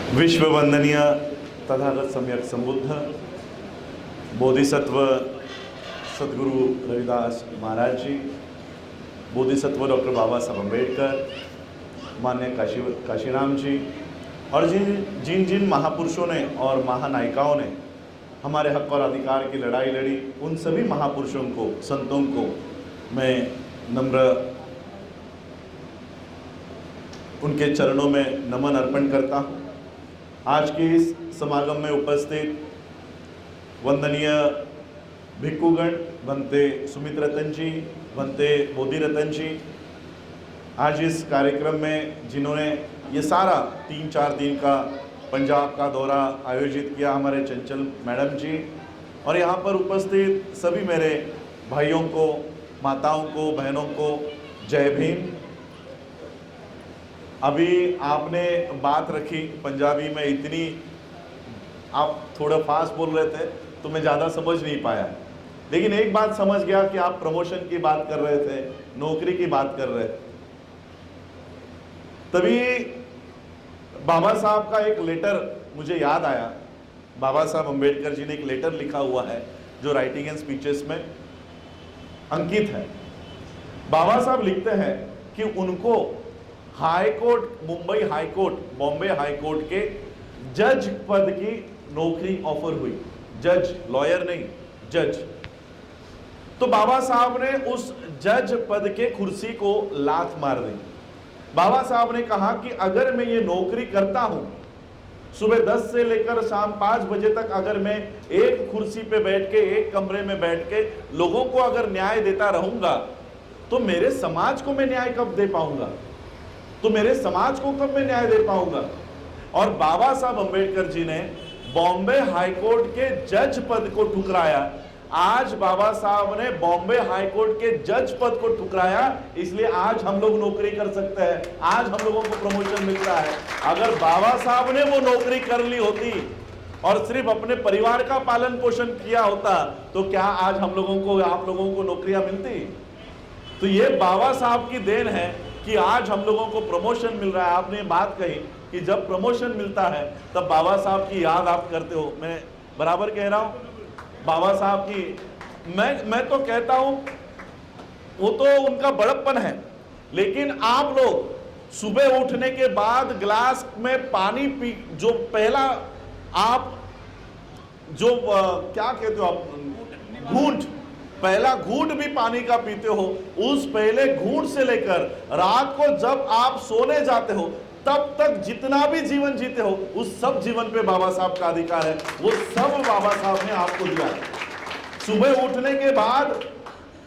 विश्व वंदनीय तथागत सम्यक संबुद्ध बोधिसत्व सदगुरु रविदास महाराज जी, बोधिसत्व डॉक्टर बाबा साहब अम्बेडकर, मान्य काशीराम जी और जिन जिन महापुरुषों ने और महानायिकाओं ने हमारे हक और अधिकार की लड़ाई लड़ी, उन सभी महापुरुषों को, संतों को मैं नम्र उनके चरणों में नमन अर्पण करता हूँ। आज के इस समागम में उपस्थित वंदनीय भिक्षुगण, बनते सुमित रतन जी, बनते बोधि रतन जी, आज इस कार्यक्रम में जिन्होंने ये सारा 3-4 दिन का पंजाब का दौरा आयोजित किया, हमारे चंचल मैडम जी, और यहाँ पर उपस्थित सभी मेरे भाइयों को, माताओं को, बहनों को जय भीम। अभी आपने बात रखी पंजाबी में, इतनी आप थोड़ा फास्ट बोल रहे थे तो मैं ज़्यादा समझ नहीं पाया, लेकिन एक बात समझ गया कि आप प्रमोशन की बात कर रहे थे, नौकरी की बात कर रहे थे। तभी बाबा साहब का एक लेटर मुझे याद आया। बाबा साहब अम्बेडकर जी ने एक लेटर लिखा हुआ है जो राइटिंग एंड स्पीचेस में अंकित है। बाबा साहब लिखते हैं कि उनको high court, Mumbai high court, Bombay high court के जज पद की नौकरी ऑफर हुई। जज, लॉयर नहीं, जज। तो बाबा साहब ने उस जज पद के कुर्सी को लात मार दी। बाबा साहब ने कहा कि अगर मैं ये नौकरी करता हूं, सुबह 10 से लेकर शाम 5 बजे तक अगर मैं एक कुर्सी पे बैठ के, एक कमरे में बैठ के लोगों को अगर न्याय देता रहूंगा, तो मेरे समाज को मैं न्याय कब दे पाऊंगा, तो मेरे समाज को कब मैं न्याय दे पाऊंगा। और बाबा साहब अम्बेडकर जी ने बॉम्बे हाई कोर्ट के जज पद को ठुकराया। आज बाबा साहब ने बॉम्बे हाई कोर्ट के जज पद को ठुकराया, इसलिए आज हम लोग नौकरी कर सकते हैं, आज हम लोगों को प्रमोशन मिलता है। अगर बाबा साहब ने वो नौकरी कर ली होती और सिर्फ अपने परिवार का पालन पोषण किया होता, तो क्या आज हम लोगों को, आप लोगों को नौकरियां मिलती? तो ये बाबा साहब की देन है कि आज हम लोगों को प्रमोशन मिल रहा है। आपने बात कही कि जब प्रमोशन मिलता है तब बाबा साहब की याद आप करते हो। मैं बराबर कह रहा हूं, बाबा साहब की मैं तो कहता हूं वो तो उनका बड़प्पन है, लेकिन आप लोग सुबह उठने के बाद गिलास में पानी पी, जो पहला आप जो क्या कहते हो आप, घूंट, पहला घूंट भी पानी का पीते हो, उस पहले घूंट से लेकर रात को जब आप सोने जाते हो तब तक जितना भी जीवन जीते हो, उस सब जीवन पे बाबा साहब का अधिकार है। वो सब बाबा साहब ने आपको दिया है। सुबह उठने के बाद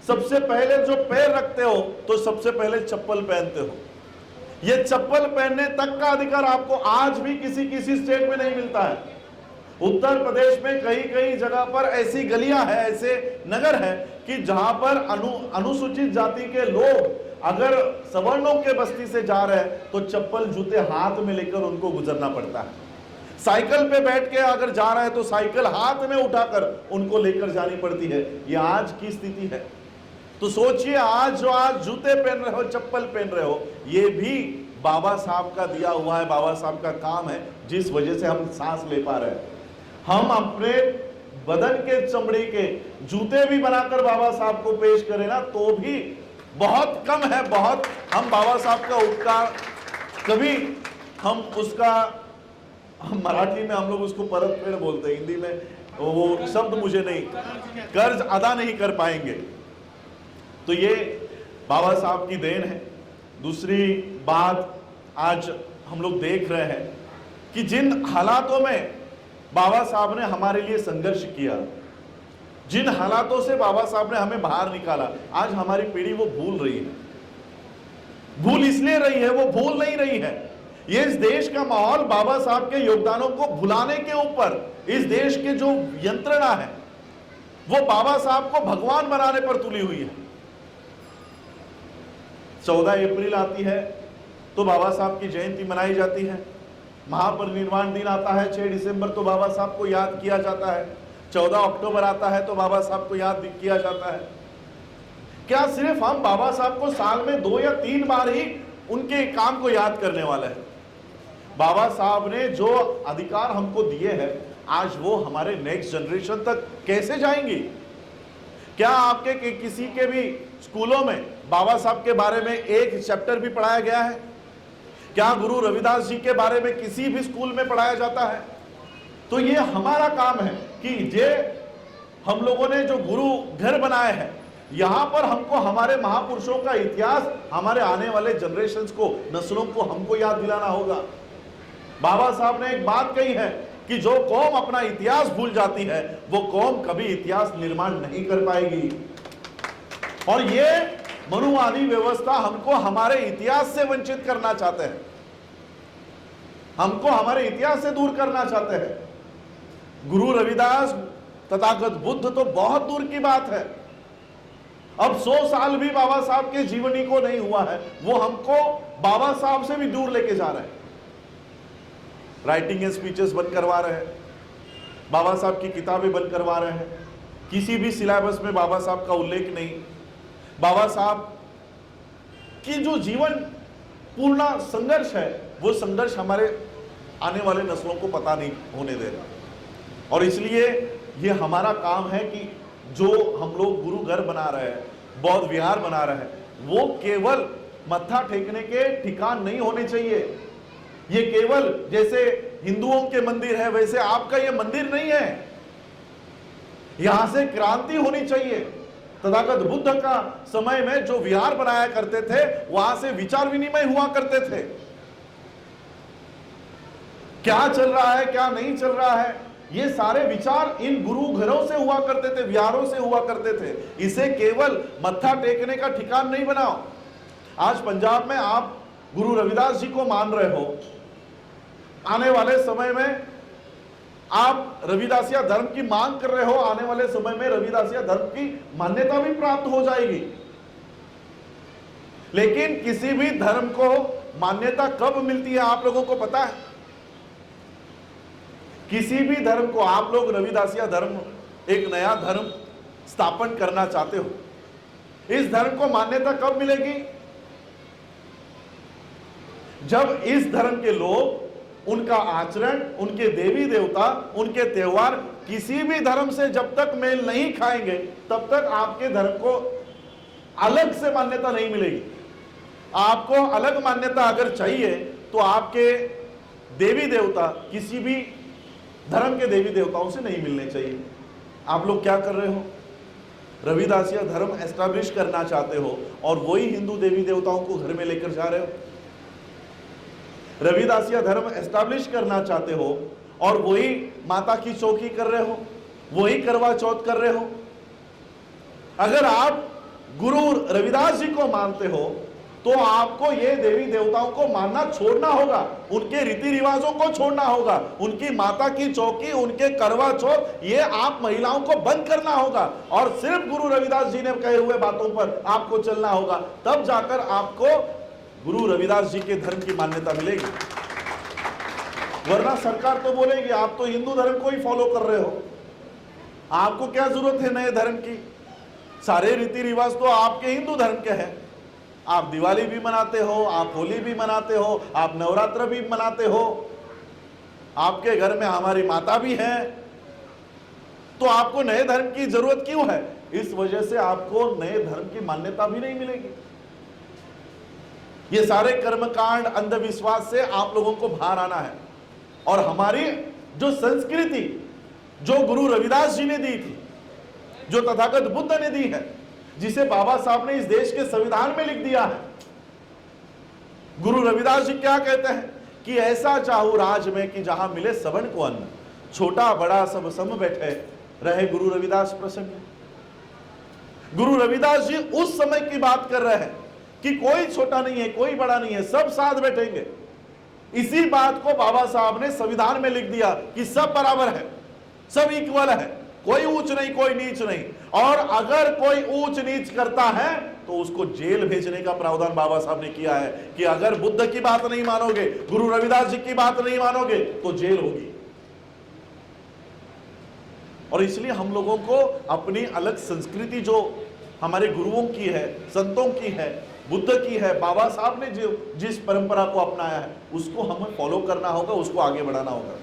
सबसे पहले जो पैर रखते हो तो सबसे पहले चप्पल पहनते हो। ये चप्पल पहनने तक का अधिकार आपको आज भी किसी स्टेट में नहीं मिलता है। उत्तर प्रदेश में कई कई जगह पर ऐसी गलियां हैं, ऐसे नगर हैं कि जहां पर अनुसूचित जाति के लोग अगर सवर्णों के बस्ती से जा रहे हैं तो चप्पल जूते हाथ में लेकर उनको गुजरना पड़ता है। साइकिल पे बैठ के अगर जा रहे हैं तो साइकिल हाथ में उठाकर उनको लेकर जानी पड़ती है। ये आज की स्थिति है। तो सोचिए, आज जो आज जूते पहन रहे हो, चप्पल पहन रहे हो, ये भी बाबा साहब का दिया हुआ है, बाबा साहब का काम है, जिस वजह से हम सांस ले पा रहे हैं। हम अपने बदन के चमड़े के जूते भी बनाकर बाबा साहब को पेश करें ना, तो भी बहुत कम है, बहुत। हम बाबा साहब का उपकार कभी हम उसका, हम मराठी में हम लोग उसको परतफेड़ बोलते हैं, हिंदी में वो शब्द मुझे नहीं, कर्ज अदा नहीं कर पाएंगे। तो ये बाबा साहब की देन है। दूसरी बात, आज हम लोग देख रहे हैं कि जिन हालातों में बाबा साहब ने हमारे लिए संघर्ष किया, जिन हालातों से बाबा साहब ने हमें बाहर निकाला, आज हमारी पीढ़ी वो भूल रही है। भूल इसलिए रही है, वो भूल नहीं रही है। ये इस देश का माहौल बाबा साहब के योगदानों को भुलाने के ऊपर, इस देश के जो यंत्रणा है वो बाबा साहब को भगवान बनाने पर तुली हुई है। 14 अप्रैल आती है तो बाबा साहब की जयंती मनाई जाती है। महापरिनिर्वाण दिन आता है 6 दिसंबर, तो बाबा साहब को याद किया जाता है। 14 अक्टूबर आता है तो बाबा साहब को याद किया जाता है। क्या सिर्फ हम बाबा साहब को साल में 2 या 3 बार ही उनके काम को याद करने वाले हैं? बाबा साहब ने जो अधिकार हमको दिए हैं, आज वो हमारे नेक्स्ट जनरेशन तक कैसे जाएंगी? क्या आपके किसी के भी स्कूलों में बाबा साहब के बारे में एक चैप्टर भी पढ़ाया गया है? क्या गुरु रविदास जी के बारे में किसी भी स्कूल में पढ़ाया जाता है? तो ये हमारा काम है कि जे हम लोगों ने जो गुरु घर बनाए हैं, यहां पर हमको हमारे महापुरुषों का इतिहास हमारे आने वाले जनरेशंस को, नस्लों को हमको याद दिलाना होगा। बाबा साहब ने एक बात कही है कि जो कौम अपना इतिहास भूल जाती है, वो कौम कभी इतिहास निर्माण नहीं कर पाएगी। और ये मनुवादी व्यवस्था हमको हमारे इतिहास से वंचित करना चाहते हैं, हमको हमारे इतिहास से दूर करना चाहते हैं। गुरु रविदास, तथागत बुद्ध तो बहुत दूर की बात है। अब 100 साल भी बाबा साहब के जीवनी को नहीं हुआ है, वो हमको बाबा साहब से भी दूर लेके जा रहे हैं। राइटिंग एंड स्पीचेस बंद करवा रहे हैं, बाबा साहब की किताबें बंद करवा रहे हैं, किसी भी सिलेबस में बाबा साहब का उल्लेख नहीं। बाबा साहब की जो जीवन पूर्ण संघर्ष है, वो संघर्ष हमारे आने वाले नस्लों को पता नहीं होने दे रहा। और इसलिए ये हमारा काम है कि जो हम लोग गुरु घर बना रहे हैं, बौद्ध विहार बना रहे हैं, वो केवल मत्था टेकने के ठिकान नहीं होने चाहिए। ये केवल जैसे हिंदुओं के मंदिर है वैसे आपका ये मंदिर नहीं है। यहां से क्रांति होनी चाहिए। तथागत बुद्ध का समय में जो विहार बनाया करते थे, वहां से विचार विनिमय हुआ करते थे। क्या चल रहा है, क्या नहीं चल रहा है, ये सारे विचार इन गुरु घरों से हुआ करते थे, विहारों से हुआ करते थे। इसे केवल मत्था टेकने का ठिकान नहीं बनाओ। आज पंजाब में आप गुरु रविदास जी को मान रहे हो, आने वाले समय में आप रविदासिया धर्म की मांग कर रहे हो, आने वाले समय में रविदासिया धर्म की मान्यता भी प्राप्त हो जाएगी। लेकिन किसी भी धर्म को मान्यता कब मिलती है आप लोगों को पता है? किसी भी धर्म को, आप लोग रविदासिया धर्म, एक नया धर्म स्थापन करना चाहते हो, इस धर्म को मान्यता कब मिलेगी? जब इस धर्म के लोग, उनका आचरण, उनके देवी देवता, उनके त्योहार किसी भी धर्म से जब तक मेल नहीं खाएंगे, तब तक आपके धर्म को अलग से मान्यता नहीं मिलेगी। आपको अलग मान्यता अगर चाहिए तो आपके देवी देवता किसी भी धर्म के देवी देवताओं से नहीं मिलने चाहिए। आप लोग क्या कर रहे हो? रविदासिया धर्म एस्टैब्लिश करना चाहते हो और वही हिंदू देवी देवताओं को घर में लेकर जा रहे हो। रविदासिया धर्म एस्टैब्लिश करना चाहते हो और वही माता की चौकी कर रहे हो, वही करवा चौथ कर रहे हो। अगर आप गुरु रविदास जी को मानते हो तो आपको ये देवी देवताओं को मानना छोड़ना होगा, उनके रीति रिवाजों को छोड़ना होगा, उनकी माता की चौकी, उनके करवा चौथ, ये आप महिलाओं को बंद करना होगा और सिर्फ गुरु रविदास जी ने कहे हुए बातों पर आपको चलना होगा। तब जाकर आपको गुरु रविदास जी के धर्म की मान्यता मिलेगी। वरना सरकार तो बोलेगी आप तो हिंदू धर्म को ही फॉलो कर रहे हो, आपको क्या जरूरत है नए धर्म की? सारे रीति रिवाज तो आपके हिंदू धर्म के हैं। आप दिवाली भी मनाते हो, आप होली भी मनाते हो, आप नवरात्र भी मनाते हो, आपके घर में हमारी माता भी है, तो आपको नए धर्म की जरूरत क्यों है? इस वजह से आपको नए धर्म की मान्यता भी नहीं मिलेगी। ये सारे कर्मकांड, अंधविश्वास से आप लोगों को बाहर आना है। और हमारी जो संस्कृति, जो गुरु रविदास जी ने दी थी, जो तथागत बुद्ध ने दी है, जिसे बाबा साहब ने इस देश के संविधान में लिख दिया है। गुरु रविदास जी क्या कहते हैं कि ऐसा चाहूं राज में कि जहां मिले सबन को अन्न, छोटा बड़ा सब सम बैठे रहे गुरु रविदास प्रसन्न। गुरु रविदास जी उस समय की बात कर रहे हैं कि कोई छोटा नहीं है, कोई बड़ा नहीं है, सब साथ बैठेंगे। इसी बात को बाबा साहब ने संविधान में लिख दिया कि सब बराबर है, सब इक्वल है, कोई ऊंच नहीं, कोई नीच नहीं। और अगर कोई ऊंच नीच करता है तो उसको जेल भेजने का प्रावधान बाबा साहब ने किया है कि अगर बुद्ध की बात नहीं मानोगे, गुरु रविदास जी की बात नहीं मानोगे तो जेल होगी। और इसलिए हम लोगों को अपनी अलग संस्कृति जो हमारे गुरुओं की है, संतों की है, बुद्ध की है, बाबा साहब ने जो जिस परंपरा को अपनाया है उसको हमें फॉलो करना होगा, उसको आगे बढ़ाना होगा।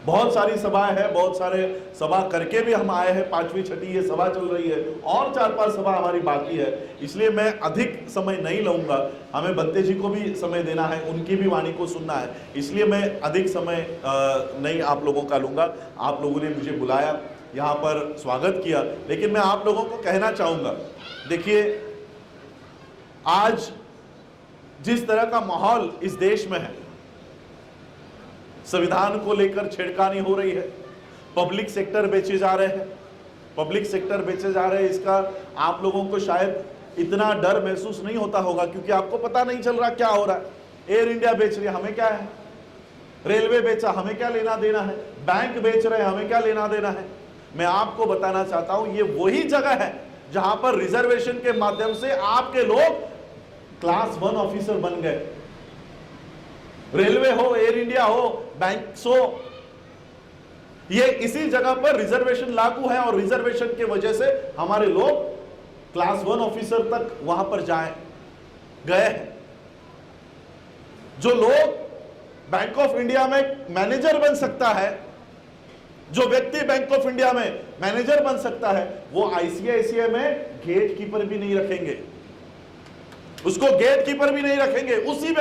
बहुत सारी सभाएं हैं, बहुत सारे सभा करके भी हम आए हैं, 5वीं 6ठी ये सभा चल रही है और 4-5 सभा हमारी बाकी है, इसलिए मैं अधिक समय नहीं लूंगा। हमें बंते जी को भी समय देना है, उनकी भी वाणी को सुनना है, इसलिए मैं अधिक समय नहीं आप लोगों का लूंगा। आप लोगों ने मुझे बुलाया, यहाँ पर स्वागत किया, लेकिन मैं आप लोगों को कहना चाहूंगा, देखिए आज जिस तरह का माहौल इस देश में है, संविधान को लेकर छेड़खानी हो रही है, पब्लिक सेक्टर बेचे जा रहे हैं, पब्लिक सेक्टर बेचे जा रहे हैं, इसका आप लोगों को शायद इतना डर महसूस नहीं होता होगा, क्योंकि आपको पता नहीं चल रहा क्या हो रहा है। एयर इंडिया बेच रही है, हमें क्या है, रेलवे बेचा, हमें क्या लेना देना है, बैंक बेच रहे हैं, हमें क्या लेना देना है। मैं आपको बताना चाहता हूं, ये वही जगह है जहां पर रिजर्वेशन के माध्यम से आपके लोग क्लास 1 ऑफिसर बन गए। रेलवे हो, एयर इंडिया हो, बैंक हो, ये इसी जगह पर रिजर्वेशन लागू है और रिजर्वेशन के वजह से हमारे लोग क्लास 1 ऑफिसर तक वहां पर गए हैं। जो लोग बैंक ऑफ इंडिया में मैनेजर बन सकता है, जो व्यक्ति बैंक ऑफ इंडिया में मैनेजर बन सकता है, वो आईसीआईसीआई में गेट कीपर भी नहीं रखेंगे, उसको गेट कीपर भी नहीं रखेंगे, उसी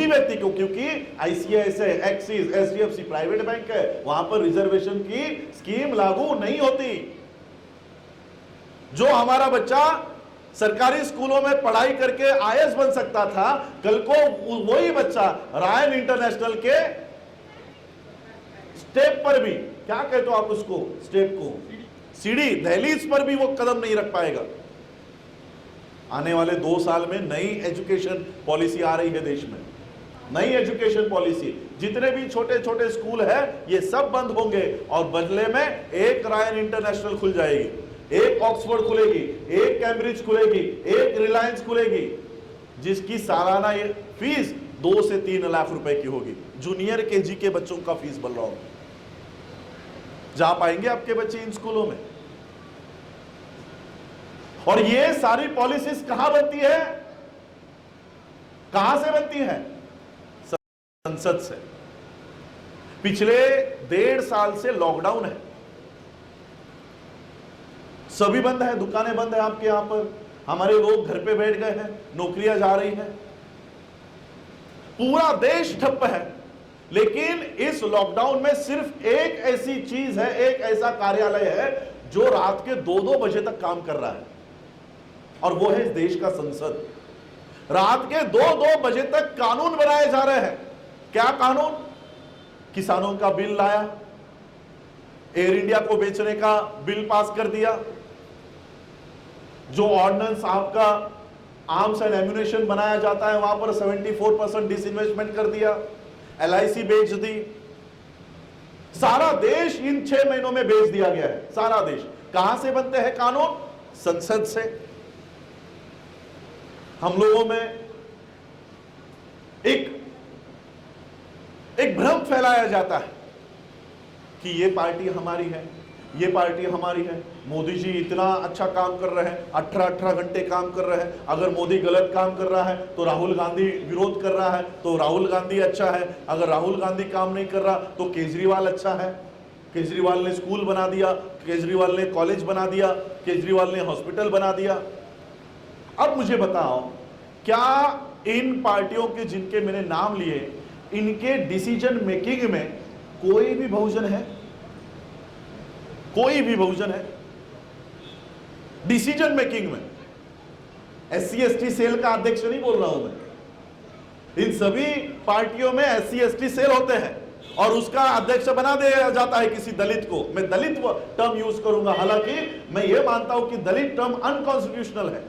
व्यक्ति को, क्योंकि ICICI, axis, HDFC private bank है, वहां पर रिजर्वेशन की स्कीम लागू नहीं होती। जो हमारा बच्चा सरकारी स्कूलों में पढ़ाई करके आईएएस बन सकता था, कल को वही बच्चा रायन इंटरनेशनल के स्टेप पर भी, क्या कहते हो आप उसको, स्टेप को, सीढ़ी दहलीज पर भी वो कदम नहीं रख पाएगा। आने वाले 2 साल में नई एजुकेशन पॉलिसी आ रही है देश में, नई एजुकेशन पॉलिसी, जितने भी छोटे छोटे स्कूल है ये सब बंद होंगे और बदले में एक रायन इंटरनेशनल खुल जाएगी, एक ऑक्सफोर्ड खुलेगी, एक कैम्ब्रिज खुलेगी, एक रिलायंस खुलेगी, जिसकी सालाना ये फीस 2 से 3 लाख रुपए की होगी। जूनियर केजी के बच्चों का फीस बढ़ रहा होगा। जा पाएंगे आपके बच्चे इन स्कूलों में? और ये सारी पॉलिसीज कहां बनती है, कहां से बनती है? संसद से। पिछले 1.5 साल से लॉकडाउन है, सभी बंद है, दुकानें बंद है, आपके यहां पर हमारे लोग घर पे बैठ गए हैं, नौकरियां जा रही हैं, पूरा देश ठप्प है। लेकिन इस लॉकडाउन में सिर्फ एक ऐसी चीज है, एक ऐसा कार्यालय है जो रात के 2-2 बजे तक काम कर रहा है, और वो है इस देश का संसद। रात के 2-2 बजे तक कानून बनाए जा रहे हैं। क्या कानून? किसानों का बिल लाया, एयर इंडिया को बेचने का बिल पास कर दिया, जो ऑर्डिनेंस आपका आर्म्स एंड एम्यूनेशन बनाया जाता है वहां पर 74% डिसइन्वेस्टमेंट कर दिया, एलआईसी बेच दी। सारा देश इन 6 महीनों में बेच दिया गया है, सारा देश। कहां से बनते हैं कानून? संसद से। हम लोगों में एक भ्रम फैलाया जाता है कि ये पार्टी हमारी है, ये पार्टी हमारी है, मोदी जी इतना अच्छा काम कर रहे हैं, 18 घंटे काम कर रहे हैं, अगर मोदी गलत काम कर रहा है तो राहुल गांधी विरोध कर रहा है तो राहुल गांधी अच्छा है, अगर राहुल गांधी काम नहीं कर रहा तो केजरीवाल अच्छा है, केजरीवाल ने स्कूल बना दिया, केजरीवाल ने कॉलेज बना दिया, केजरीवाल ने हॉस्पिटल बना दिया। अब मुझे बताओ, क्या इन पार्टियों के जिनके मैंने नाम लिए, इनके डिसीजन मेकिंग में कोई भी बहुजन है? कोई भी बहुजन है डिसीजन मेकिंग में? एससी एसटी सेल का अध्यक्ष नहीं बोल रहा हूं मैं, इन सभी पार्टियों में एससी एसटी सेल होते हैं और उसका अध्यक्ष बना दिया जाता है किसी दलित को। मैं दलित टर्म यूज करूंगा, हालांकि मैं यह मानता हूं कि दलित टर्म अनकॉन्स्टिट्यूशनल है।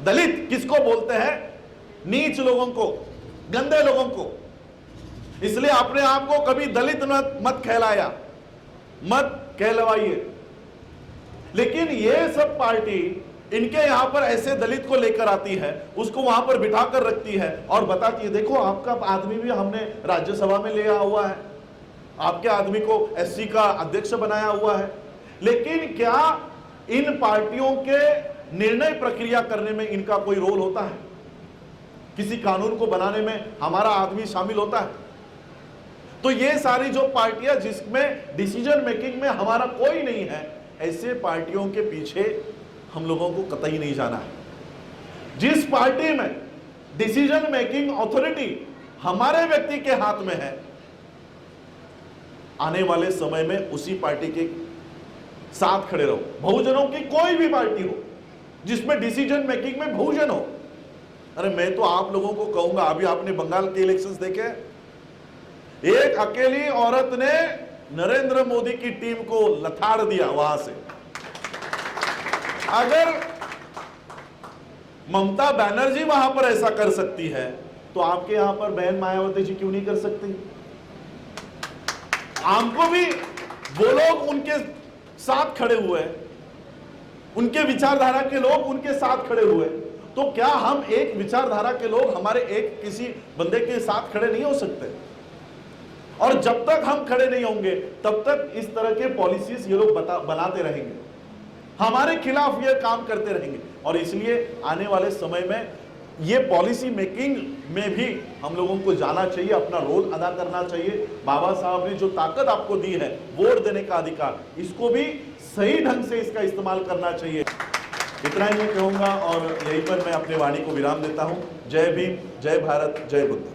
दलित किसको बोलते हैं? नीच लोगों को, गंदे लोगों को। इसलिए अपने आप को कभी दलित मत कहलाया, मत कहलवाइए। लेकिन ये सब पार्टी इनके यहां पर ऐसे दलित को लेकर आती है, उसको वहां पर बिठा कर रखती है और बताती है देखो आपका आदमी भी हमने राज्यसभा में ले आया हुआ है, आपके आदमी को एससी का अध्यक्ष बनाया हुआ है। लेकिन क्या इन पार्टियों के निर्णय प्रक्रिया करने में इनका कोई रोल होता है? किसी कानून को बनाने में हमारा आदमी शामिल होता है? तो ये सारी जो पार्टियां जिसमें डिसीजन मेकिंग में हमारा कोई नहीं है, ऐसे पार्टियों के पीछे हम लोगों को कतई नहीं जाना है। जिस पार्टी में डिसीजन मेकिंग अथॉरिटी हमारे व्यक्ति के हाथ में है, आने वाले समय में उसी पार्टी के साथ खड़े रहो। बहुजनों की कोई भी पार्टी हो जिसमें डिसीजन मेकिंग में बहुजन हो। अरे मैं तो आप लोगों को कहूंगा, अभी आपने बंगाल के इलेक्शंस देखे, एक अकेली औरत ने नरेंद्र मोदी की टीम को लथाड़ दिया वहां से। अगर ममता बनर्जी वहां पर ऐसा कर सकती है, तो आपके यहां पर बहन मायावती जी क्यों नहीं कर सकती? हमको भी वो लोग उनके साथ खड़े हुए, उनके विचारधारा के लोग उनके साथ खड़े हुए, तो क्या हम एक विचारधारा के लोग हमारे एक किसी बंदे के साथ खड़े नहीं हो सकते? और जब तक हम खड़े नहीं होंगे तब तक इस तरह के पॉलिसीज ये लोग बनाते रहेंगे, हमारे खिलाफ ये काम करते रहेंगे। और इसलिए आने वाले समय में ये पॉलिसी मेकिंग में भी हम लोगों को जाना चाहिए, अपना रोल अदा करना चाहिए। बाबा साहब ने जो ताकत आपको दी है, वोट देने का अधिकार, इसको भी सही ढंग से इसका इस्तेमाल करना चाहिए। इतना ही मैं कहूंगा और यहीं पर मैं अपने वाणी को विराम देता हूं। जय भीम, जय भारत, जय बुद्ध।